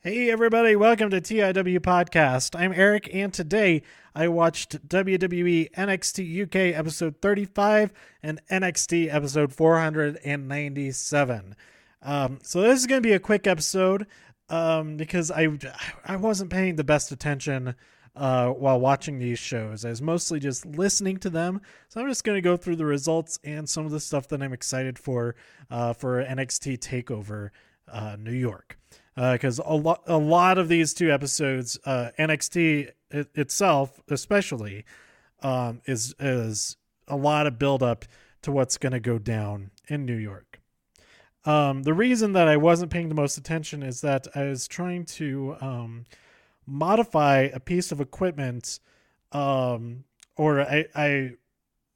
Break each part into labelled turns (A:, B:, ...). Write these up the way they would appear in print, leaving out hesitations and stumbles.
A: Hey everybody, welcome to TIW Podcast. I'm Eric, and today I watched WWE NXT UK episode 35 and NXT episode 497. So this is going to be a quick episode because I wasn't paying the best attention while watching these shows. I was mostly just listening to them. So I'm just going to go through the results and some of the stuff that I'm excited for NXT TakeOver New York. Because a lot of these two episodes, NXT itself especially, is a lot of build up to what's going to go down in New York. The reason that I wasn't paying the most attention is that I was trying to modify a piece of equipment, or I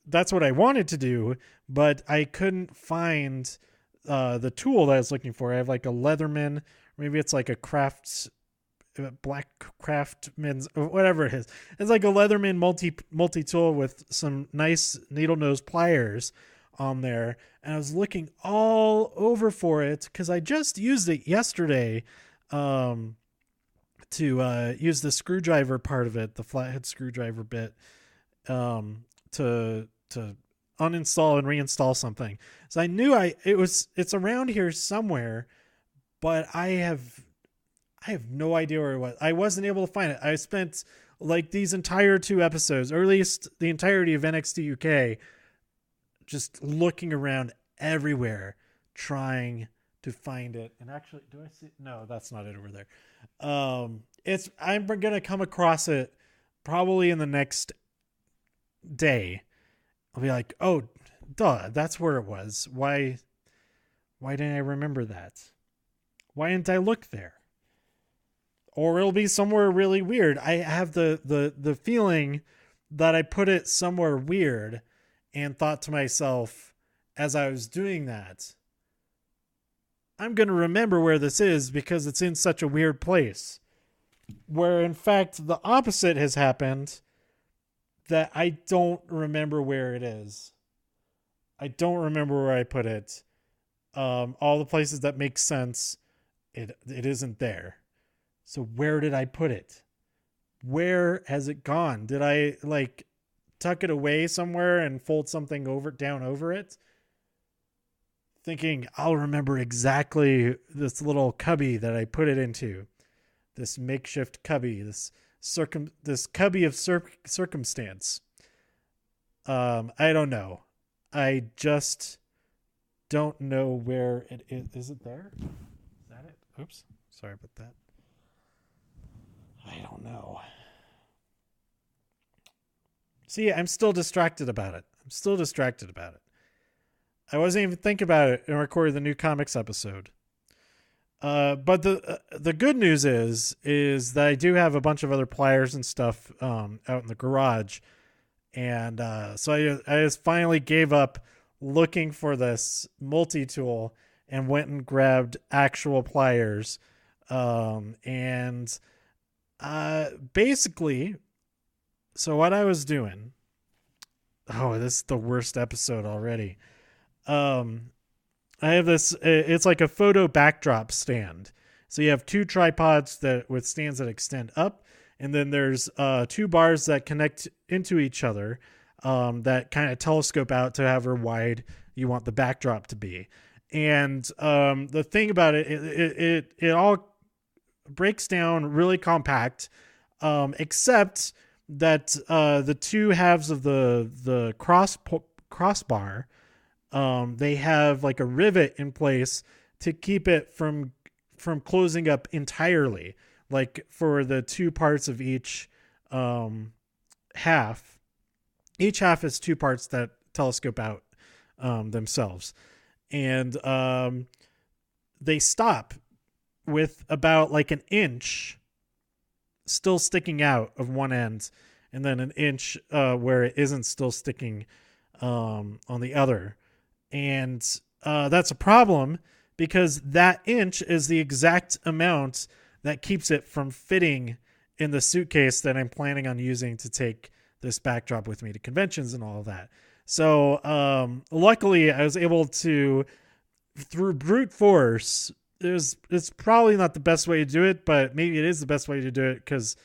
A: that's what I wanted to do, but I couldn't find the tool that I was looking for. I have like a Leatherman. Maybe it's like a black Craftsman's, whatever it is. It's like a Leatherman multi tool with some nice needle nose pliers on there. And I was looking all over for it because I just used it yesterday to use the screwdriver part of it, the flathead screwdriver bit, to uninstall and reinstall something. So I knew it's around here somewhere. But I have no idea where it was. I wasn't able to find it. I spent like these entire two episodes, or at least the entirety of NXT UK, just looking around everywhere, trying to find it. And actually, do I see? No, that's not it over there. I'm gonna come across it probably in the next day. I'll be like, oh, duh, that's where it was. Why didn't I remember that? Why didn't I look there? Or it'll be somewhere really weird. I have the feeling that I put it somewhere weird and thought to myself as I was doing that, I'm going to remember where this is because it's in such a weird place. Where in fact the opposite has happened, that I don't remember where it is. I don't remember where I put it. All the places that make sense, it isn't there. So where did I put it? Where has it gone? Did I like tuck it away somewhere and fold something down over it? Thinking I'll remember exactly this little cubby that I put it into. This makeshift cubby, this cubby of circumstance. I don't know. I just don't know where it is. Is it there? Is that it? Oops. Sorry about that. I don't know. See, I'm still distracted about it. I wasn't even thinking about it and recorded the new comics episode. But the good news is that I do have a bunch of other pliers and stuff out in the garage. And so I just finally gave up looking for this multi-tool and went and grabbed actual pliers. Basically, so what I was doing, this is the worst episode already. I have this, it's like a photo backdrop stand. So you have two tripods with stands that extend up, and then there's two bars that connect into each other that kind of telescope out to however wide you want the backdrop to be. And the thing about it all breaks down really compact, except that the two halves of the crossbar, they have like a rivet in place to keep it from closing up entirely. Like for the two parts of each half, each half is two parts that telescope out themselves. And they stop with about like an inch still sticking out of one end, and then an inch where it isn't still sticking on the other. And that's a problem because that inch is the exact amount that keeps it from fitting in the suitcase that I'm planning on using to take this backdrop with me to conventions and all of that. So luckily I was able to, through brute force, it's probably not the best way to do it, but maybe it is the best way to do it because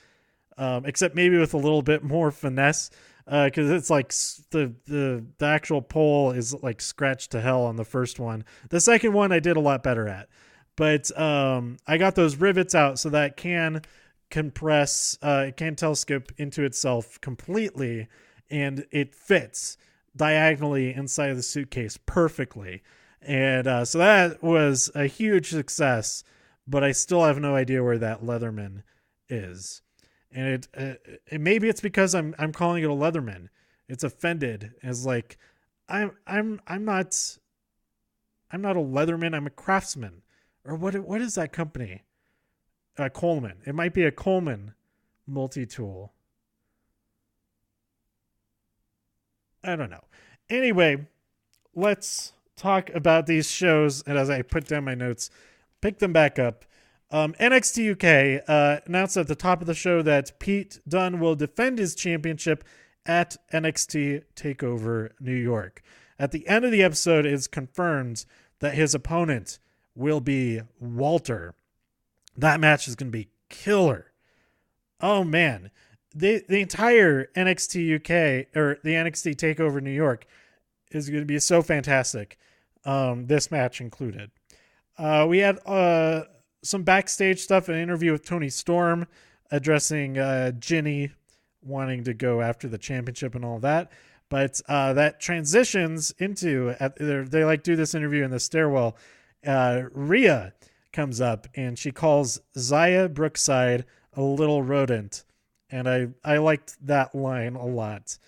A: except maybe with a little bit more finesse, because it's like the actual pole is like scratched to hell on the first one. The second one I did a lot better at, but I got those rivets out so that it can compress, it can telescope into itself completely, and it fits diagonally inside of the suitcase perfectly. And so that was a huge success, but I still have no idea where that Leatherman is. And maybe it's because I'm calling it a Leatherman. It's offended as like I'm not a Leatherman. I'm a craftsman. Or what is that company? Coleman. It might be a Coleman multi-tool. I don't know. Anyway, let's talk about these shows. And as I put down my notes, pick them back up. NXT UK announced at the top of the show that Pete Dunne will defend his championship at NXT TakeOver New York. At the end of the episode, it's confirmed that his opponent will be Walter. That match is going to be killer. Oh, man. The entire NXT UK, or the NXT TakeOver New York, is going to be so fantastic. This match included. We had some backstage stuff, an interview with Tony Storm addressing Ginny wanting to go after the championship and all that. But that transitions into, they like do this interview in the stairwell. Rhea comes up and she calls Zaya Brookside a little rodent. And I liked that line a lot.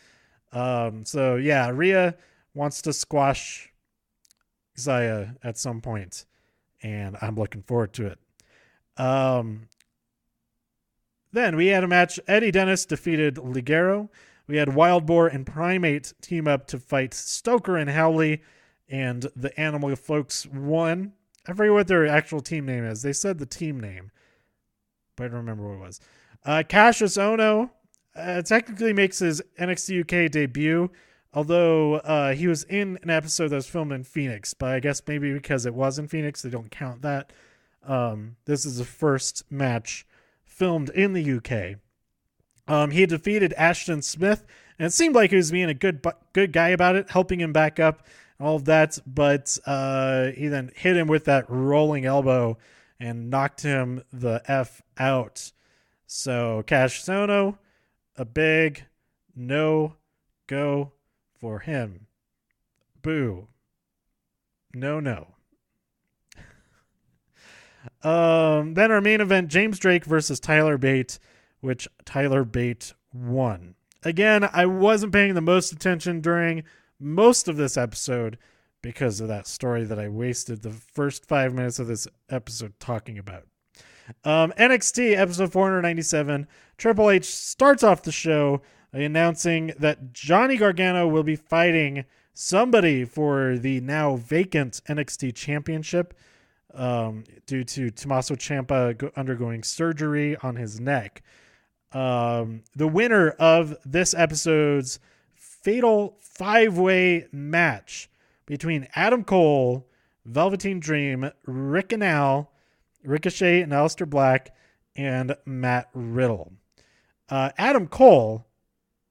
A: So yeah, Rhea wants to squash Zaya at some point, and I'm looking forward to it. Then we had a match. Eddie Dennis defeated Ligero. We had Wild Boar and Primate team up to fight Stoker and Howley, and the Animal folks won. I forget what their actual team name is. They said the team name, but I don't remember what it was. Cassius Ohno technically makes his NXT UK debut, although he was in an episode that was filmed in Phoenix, but I guess maybe because it was in Phoenix, they don't count that. This is the first match filmed in the UK. He defeated Ashton Smith, and it seemed like he was being a good guy about it, helping him back up, all of that, but he then hit him with that rolling elbow and knocked him the F out. So Cassius Ohno, a big no-go for him. Boo. No. Then our main event, James Drake versus Tyler Bate, which Tyler Bate won. Again, I wasn't paying the most attention during most of this episode because of that story that I wasted the first 5 minutes of this episode talking about. NXT episode 497, Triple H starts off the show announcing that Johnny Gargano will be fighting somebody for the now vacant NXT championship due to Tommaso Ciampa undergoing surgery on his neck. The winner of this episode's fatal 5-way match between Adam Cole, Velveteen Dream, Ricochet and Aleister Black, and Matt Riddle. Adam Cole,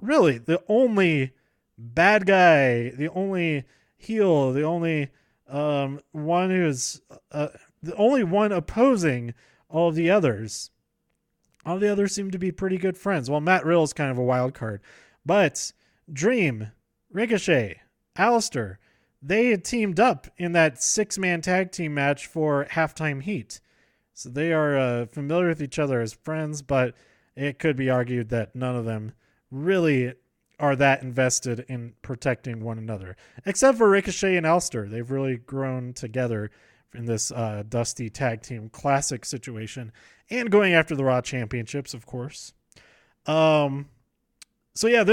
A: really the only bad guy, the only heel, the only one who's the only one opposing all of the others. All the others seem to be pretty good friends. Well, Matt Riddle's kind of a wild card, but Dream, Ricochet, Aleister, they had teamed up in that 6-man tag team match for Halftime Heat. So they are familiar with each other as friends, but it could be argued that none of them really are that invested in protecting one another. Except for Ricochet and Aleister. They've really grown together in this Dusty Tag Team Classic situation. And going after the Raw Championships, of course. So yeah,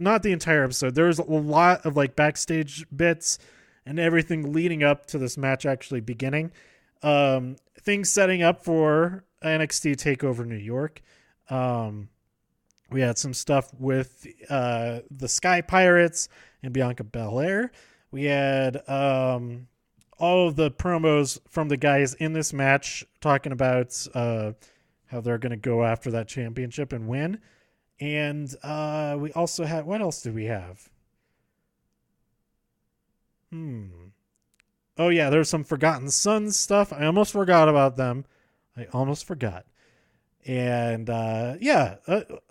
A: not the entire episode. There's a lot of like backstage bits and everything leading up to this match actually beginning. Things setting up for NXT TakeOver New York. We had some stuff with the Sky Pirates and Bianca Belair. We had all of the promos from the guys in this match talking about how they're going to go after that championship and win. And we also had, what else did we have? Oh yeah, there's some Forgotten Sons stuff. I almost forgot about them. And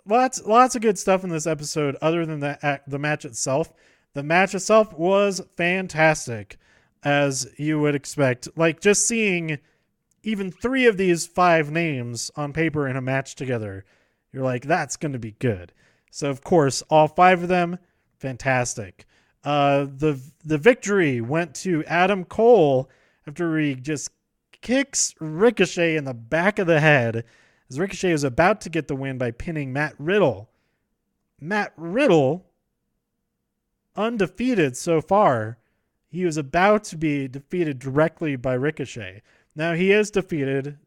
A: lots of good stuff in this episode other than the match itself. The match itself was fantastic, as you would expect. Like, just seeing even 3 of these 5 names on paper in a match together, you're like, that's going to be good. So, of course, all 5 of them, fantastic. The victory went to Adam Cole after he just kicks Ricochet in the back of the head, as Ricochet is about to get the win by pinning Matt Riddle. Matt Riddle, undefeated so far, he was about to be defeated directly by Ricochet. Now, he is defeated,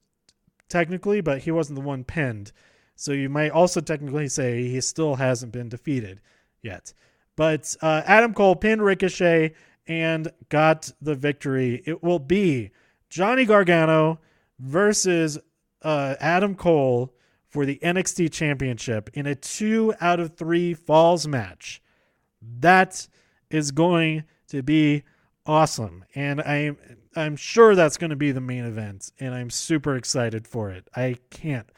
A: technically, but he wasn't the one pinned. So you might also technically say he still hasn't been defeated yet. But Adam Cole pinned Ricochet and got the victory. It will be Johnny Gargano versus Adam Cole for the NXT Championship in a 2 out of 3 falls match. That is going to be awesome. And I'm sure that's going to be the main event. And I'm super excited for it. I can't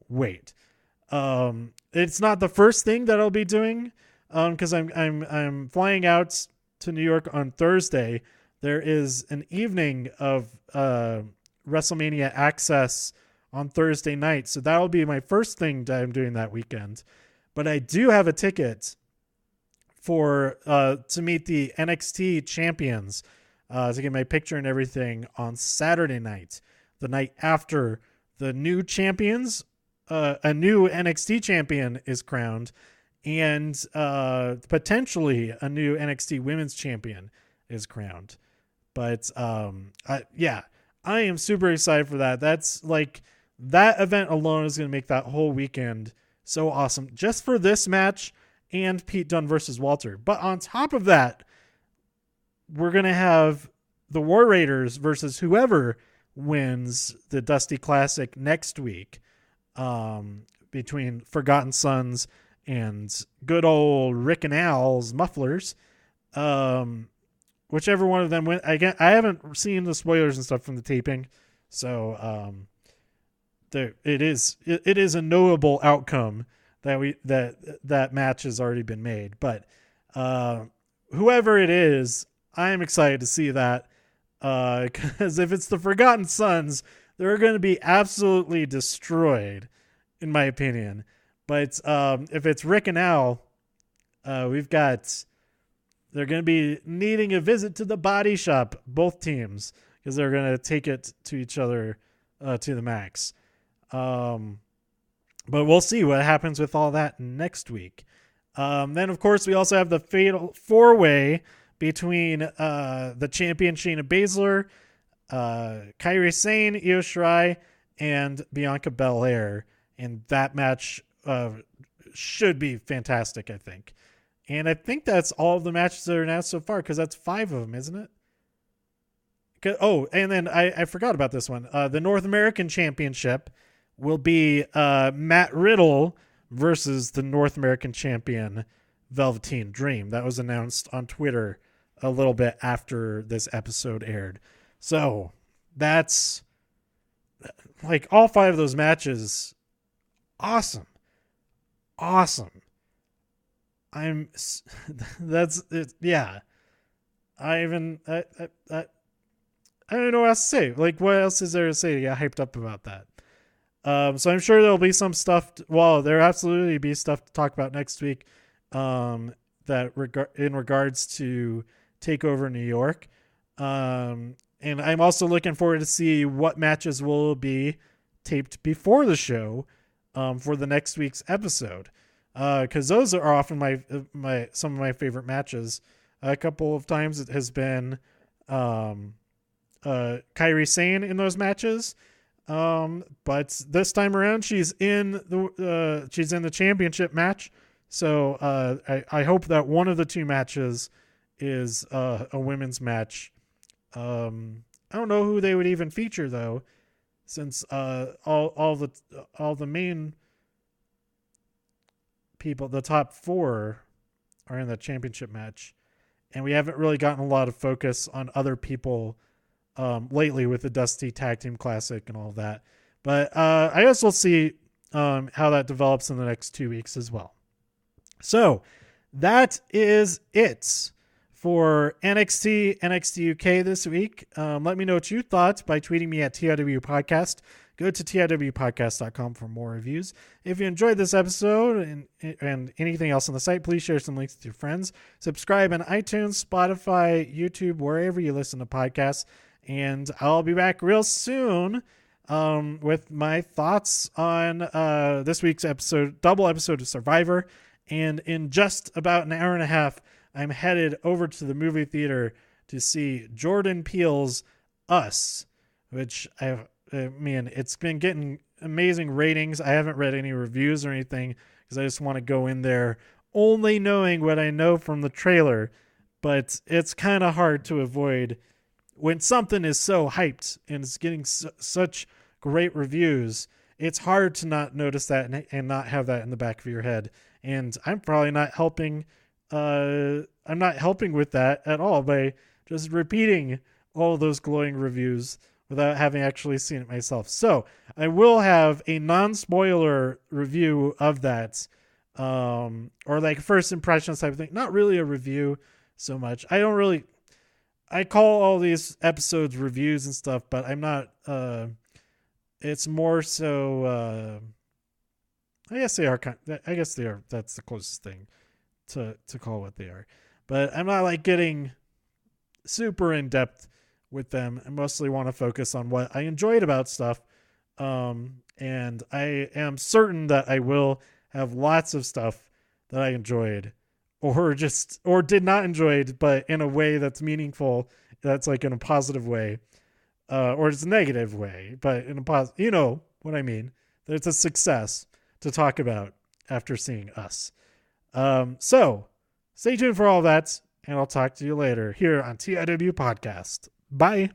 A: wait. It's not the first thing that I'll be doing, because I'm flying out to New York on Thursday. There is an evening of WrestleMania Access on Thursday night, so that'll be my first thing that I'm doing that weekend. But I do have a ticket for to meet the NXT champions, to get my picture and everything on Saturday night, the night after the new champions. A new NXT champion is crowned, and potentially a new NXT women's champion is crowned. But I am super excited for that. That's like, that event alone is going to make that whole weekend so awesome, just for this match and Pete Dunne versus Walter. But on top of that, we're going to have the War Raiders versus whoever wins the Dusty Classic next week. Between Forgotten Sons and good old Rick and Al's Mufflers. Whichever one of them went. Again, I haven't seen the spoilers and stuff from the taping, so it is a knowable outcome that match has already been made. But whoever it is, I am excited to see that, because if it's the Forgotten Sons, they're going to be absolutely destroyed, in my opinion. But if it's Rick and Al, they're going to be needing a visit to the body shop, both teams, because they're going to take it to each other to the max. But we'll see what happens with all that next week. Then, of course, we also have the fatal 4-way between the champion Shayna Baszler, Kairi Sane, Io Shirai, and Bianca Belair. And that match should be fantastic, I think. And I think that's all of the matches that are announced so far, because that's 5 of them, isn't it? Oh, and then I forgot about this one. The North American Championship will be Matt Riddle versus the North American champion Velveteen Dream. That was announced on Twitter a little bit after this episode aired. So that's, like, all 5 of those matches, awesome. That's it. Yeah. I don't know what else to say. Like, what else is there to say to get hyped up about that? So I'm sure there'll be some stuff. There'll absolutely be stuff to talk about next week. In regards to TakeOver New York. And I'm also looking forward to see what matches will be taped before the show, for the next week's episode. Because those are often some of my favorite matches. A couple of times it has been Kairi Sane in those matches. But this time around she's in the championship match. So I hope that one of the 2 matches is a women's match I don't know who they would even feature though, since all the main people, the top 4, are in the championship match, and we haven't really gotten a lot of focus on other people lately with the Dusty Tag Team Classic and all of that. But I guess we'll see how that develops in the next 2 weeks as well. So that is it for NXT UK this week. Let me know what you thought by tweeting me at TIW Podcast. Go to TIWpodcast.com for more reviews. If you enjoyed this episode and anything else on the site, please share some links with your friends. Subscribe on iTunes, Spotify, YouTube, wherever you listen to podcasts. And I'll be back real soon with my thoughts on this week's double episode of Survivor. And in just about an hour and a half, I'm headed over to the movie theater to see Jordan Peele's Us, which it's been getting amazing ratings. I haven't read any reviews or anything because I just want to go in there only knowing what I know from the trailer. But it's kind of hard to avoid when something is so hyped and it's getting such great reviews. It's hard to not notice that and not have that in the back of your head. And I'm probably not helping. I'm not helping with that at all by just repeating all those glowing reviews without having actually seen it myself. So I will have a non-spoiler review of that, or like first impressions type of thing. Not really a review so much. I call all these episodes reviews and stuff, but I'm not, it's more so, I guess they are that's the closest thing to call what they are, but I'm not like getting super in depth with them. I mostly want to focus on what I enjoyed about stuff. And I am certain that I will have lots of stuff that I enjoyed or did not enjoy, but in a way that's meaningful. That's like in a positive way, or it's a negative way, but in a positive, you know what I mean? That it's a success to talk about after seeing Us. So stay tuned for all that, and I'll talk to you later here on TIW Podcast. Bye.